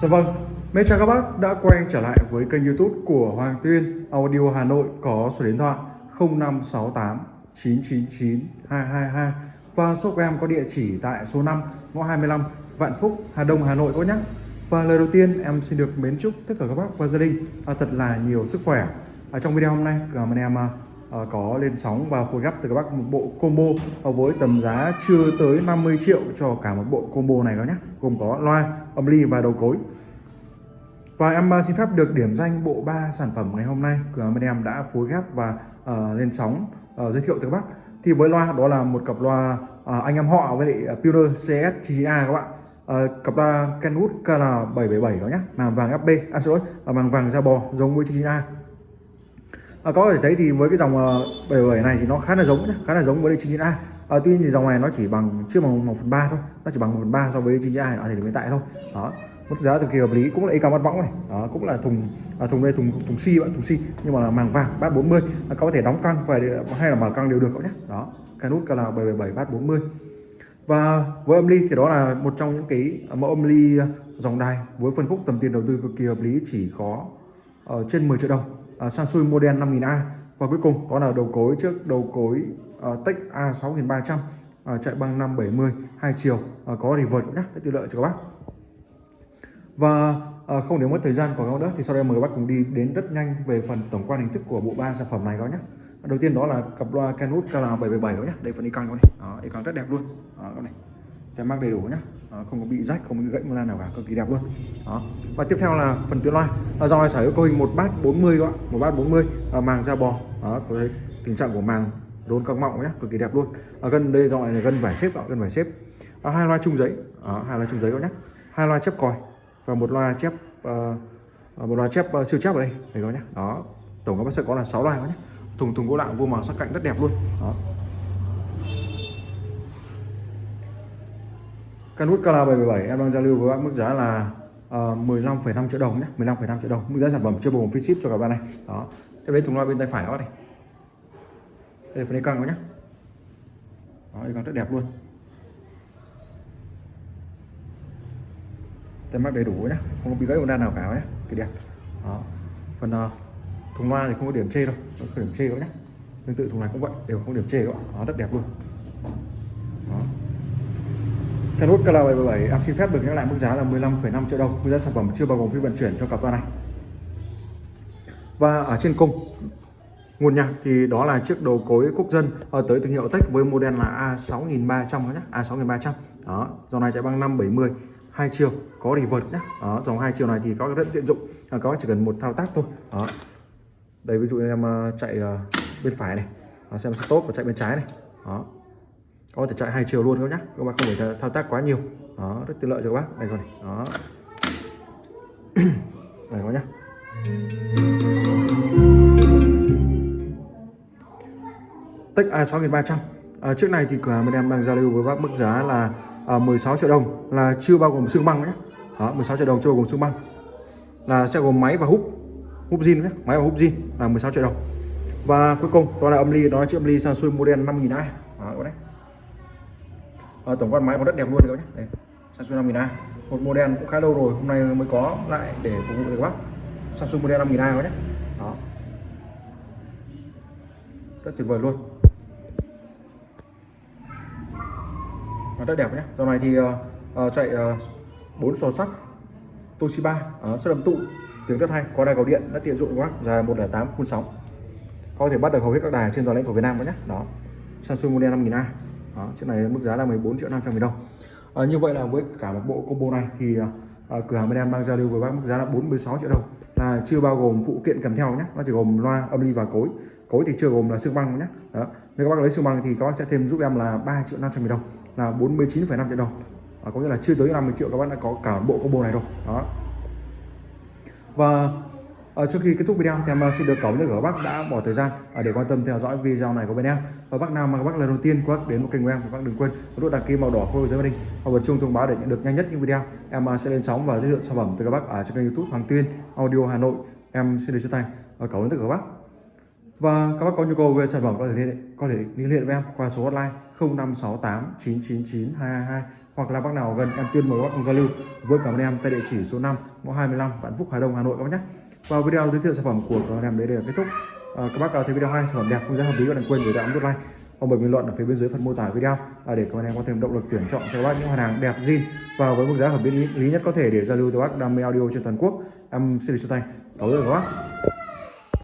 Dạ vâng, mến chào các bác đã quay trở lại với kênh YouTube của Hoàng Tuyên Audio Hà Nội có số điện thoại 0568 999 222 và shop của em có địa chỉ tại số 5 ngõ 25 Vạn Phúc, Hà Đông, Hà Nội các bác nhé. Và lời đầu tiên em xin được mến chúc tất cả các bác và gia đình thật là nhiều sức khỏe. Trong video hôm nay cảm ơn em có lên sóng và phối ghép từ các bác một bộ combo với tầm giá chưa tới 50 triệu cho cả một bộ combo này các nhé, gồm có loa, âm ly và đầu cối. Và em xin phép được điểm danh bộ 3 sản phẩm ngày hôm nay bên em đã phối ghép và lên sóng giới thiệu tới các bác. Thì với loa đó là một cặp loa anh em họ với lại Pioneer CS 99A các bạn. Cặp loa Kenwood KL777 đó nhé, màng vàng FB, xin lỗi, màng vàng da bò giống với 99A. Có thể thấy thì với cái dòng 77 này thì nó khá là giống nhé, khá là giống với 99A. Tuy nhiên thì dòng này nó chỉ bằng chưa bằng 1/3 thôi, nó chỉ bằng 1/3 so với 99A ở thời điểm hiện tại thôi. Đó. Mức giá cực kỳ hợp lý, cũng là EK mắt võng này, đó, cũng là thùng đây thùng xi bạn, thùng xi nhưng mà là màng vàng bát 40, có thể đóng căng và hay là mở căng đều được các nhé. Đó, Kenwood KL777 bát 40. Và với âm ly thì đó là một trong những cái mẫu âm ly dòng đài với phân khúc tầm tiền đầu tư cực kỳ hợp lý, chỉ có trên 10 triệu đồng. Samsung model 5000A. Và cuối cùng đó là đầu cối trước đầu cối Tech A6300 chạy băng 570 2 chiều, có reverse nhé, tiện lợi cho các bác. Và không để mất thời gian của các bác nữa thì sau đây mời các bác cùng đi đến rất nhanh về phần tổng quan hình thức của bộ 3 sản phẩm này các nhé. Đầu tiên đó là cặp loa Kenwood KL777 đó nhé, đây phần đi căng này, đi căng rất đẹp luôn, các này tem mác đầy đủ nhé, không có bị rách, không bị gãy một lan nào cả, cực kỳ đẹp luôn. Đó. Và tiếp theo là phần tuyến loa, do này sở hữu cấu hình 1 bát 40 các bạn, 1 bát 40, màng da bò. Đó, thấy tình trạng của màng đốn căng mọng nhé, cực kỳ đẹp luôn. Gân đây dòng này là gân vải xếp, gân vải xếp. Hai loa chung giấy, hai loa chung giấy các nhé, hai loa chép còi và một loa chép siêu chép ở đây các nhé. Đó, tổng các sẽ có là 6 loa các nhé. Thùng gỗ lạng vô màu sắc cạnh rất đẹp luôn. Đó. Kenwood KL777 em đang giao lưu với các mức giá là 15,5 triệu đồng nhé, 15,5 triệu đồng. Mức giá sản phẩm chưa bao gồm phí ship cho các bạn này. Đó. Tiếp đến thùng loa bên tay phải các bạn này. Đây là phần căng các nhé. Đó, căng rất đẹp luôn. Tem mác đầy đủ nhé, không có bị gãy một đan nào cả nhé, cái đẹp. Đó. Phần thùng loa thì không có điểm chê đâu, không có điểm chê các nhé. Tương tự thùng này cũng vậy, đều không điểm chê các bạn. Đó, rất đẹp luôn. Đó. Kenwood KL777 em xin phép được nhắc lại mức giá là 15,5 triệu đồng, mức giá sản phẩm chưa bao gồm phí vận chuyển cho cặp loa này. Và ở trên cùng nguồn nhạc thì đó là chiếc đầu cối quốc dân tới thương hiệu Tech với model là A6300 nhé, A6300. Đó, dòng này chạy băng 570 2 chiều, có reverse nhé. Đó, dòng 2 chiều này thì có rất tiện dụng, các bác chỉ cần một thao tác thôi. Đó. Đây ví dụ như em chạy bên phải này, xem stop và chạy bên trái này. Đó. Có thể chạy 2 chiều luôn các nhé, các bác không phải thao tác quá nhiều. Đó, rất tiện lợi cho các bác. Đây con này. Đó. Đây các nhé. Tech A6300. Trước này thì cửa hàng bên em đang giao lưu với bác mức giá là 16 triệu đồng, là chưa bao gồm xương băng nhé. Đó, 16 triệu đồng chưa bao gồm xương băng, là sẽ gồm máy và húp zin nhé, máy và húp zin là 16 triệu đồng. Và cuối cùng đó là âm ly, đó là chiếc âm ly Samsung model 5000A. Đó đấy. Tổng quan máy có rất đẹp luôn các nhé. Đây, Samsung 5000A, một model cũng khá lâu rồi, hôm nay mới có lại để phục vụ được các bác. Samsung model 5000A các nhé. Đó, rất tuyệt vời luôn. Nó rất đẹp nhé. Dòng này thì chạy 4 sò sắt Toshiba, xuất âm tụ, tiếng rất hay, có đài cầu điện, rất tiện dụng quá, dài 108 phun sóng, có thể bắt được hầu hết các đài trên toàn lãnh thổ Việt Nam nhé. Đó, Samsung model 5000A. Đó, chiếc này mức giá là 14.500.000 đồng. Như vậy là với cả một bộ combo này thì cửa hàng bên em đang giao lưu với bác mức giá là 46 triệu đồng, là chưa bao gồm phụ kiện kèm theo nhé, nó chỉ gồm loa, âm ly và cối thì chưa gồm là xương băng nhé. Đó, nếu các bác lấy xương băng thì các bác sẽ thêm giúp em là 3.500.000 đồng, là 49,5 triệu đồng. Có nghĩa là chưa tới 50 triệu các bác đã có cả bộ combo này rồi. Đó. Và trước khi kết thúc video thì em xin được cảm ơn các bác đã bỏ thời gian để quan tâm theo dõi video này của bên em. Và bác nào mà các bác lần đầu tiên các bác đến một kênh của em thì các bác đừng quên nút đăng ký màu đỏ phô dưới màn hình và bật chuông thông báo để nhận được nhanh nhất những video em sẽ lên sóng và giới thiệu sản phẩm từ các bác ở trên kênh YouTube Hoàng Tuyên Audio Hà Nội. Em xin được chân thành và cảm ơn tất cả các bác. Và các bác có nhu cầu về sản phẩm có thể liên hệ với em qua số hotline 0568 999 222 hoặc là bác nào gần em Tuyên mời bác cùng giao lưu với cảm ơn em tại địa chỉ số 5 ngõ 25 Vạn Phúc, Hà Đông, Hà Nội các bác nhé. Và video giới thiệu sản phẩm của cảm ơn em đến đây là kết thúc. Các bác thấy video hay, sản phẩm đẹp cũng rất hợp lý, và đừng quên để lại nút like hoặc bình luận ở phía bên dưới phần mô tả video để các anh em có thêm động lực tuyển chọn cho bác những mặt hàng đẹp zin và với mức giá hợp lý nhất có thể để giao lưu với bác đam mê audio trên toàn quốc. Em xin được chân thành cảm ơn các bác.